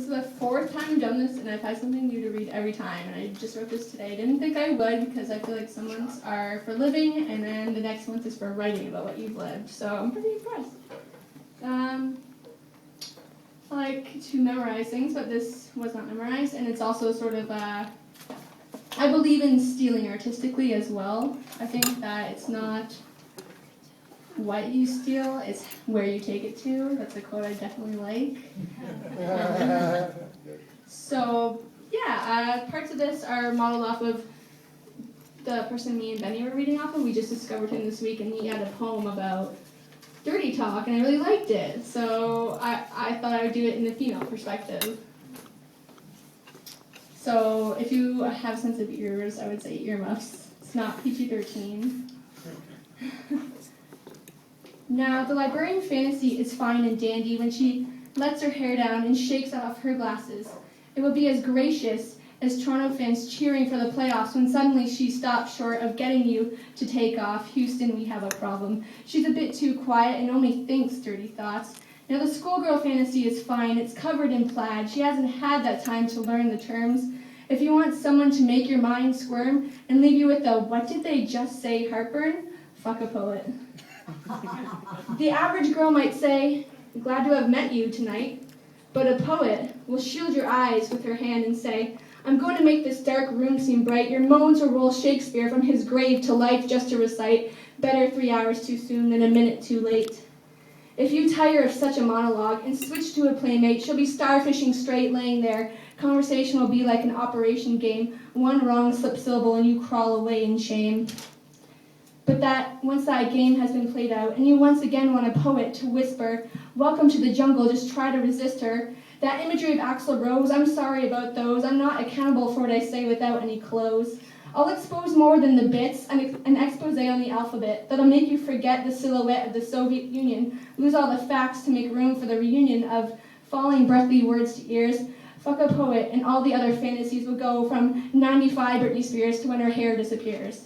the fourth time I've done this, and I've had something new to read every time, and I just wrote this today. I didn't think I would, because I feel like some ones are for living, and then the next one is for writing about what you've lived, so I'm pretty impressed. I like to memorize things, but this was not memorized, and it's also sort of, I believe in stealing artistically as well. I think that it's not what you steal, it's where you take it to. That's a quote I definitely like. Parts of this are modeled off of the person me and Benny were reading off of. We just discovered him this week, and he had a poem about dirty talk, and I really liked it. So I thought I would do it in the female perspective. So if you have sensitive ears, I would say earmuffs. It's not PG-13. Now, the librarian fantasy is fine and dandy when she lets her hair down and shakes off her glasses. It will be as gracious as Toronto fans cheering for the playoffs when suddenly she stops short of getting you to take off. Houston, we have a problem. She's a bit too quiet and only thinks dirty thoughts. Now, the schoolgirl fantasy is fine. It's covered in plaid. She hasn't had that time to learn the terms. If you want someone to make your mind squirm and leave you with a "what did they just say" heartburn, fuck a poet. The average girl might say, "Glad to have met you tonight," but a poet will shield your eyes with her hand and say, "I'm going to make this dark room seem bright. Your moans will roll Shakespeare from his grave to life just to recite. Better 3 hours too soon than a minute too late." If you tire of such a monologue and switch to a playmate, she'll be starfishing straight, laying there. Conversation will be like an operation game. One wrong slip syllable and you crawl away in shame. But once that game has been played out, and you once again want a poet to whisper, "Welcome to the jungle, just try to resist her." That imagery of Axl Rose, I'm sorry about those. I'm not accountable for what I say without any clothes. I'll expose more than the bits, an expose on the alphabet that'll make you forget the silhouette of the Soviet Union, lose all the facts to make room for the reunion of falling breathy words to ears. Fuck a poet, and all the other fantasies will go from 95 Britney Spears to when her hair disappears.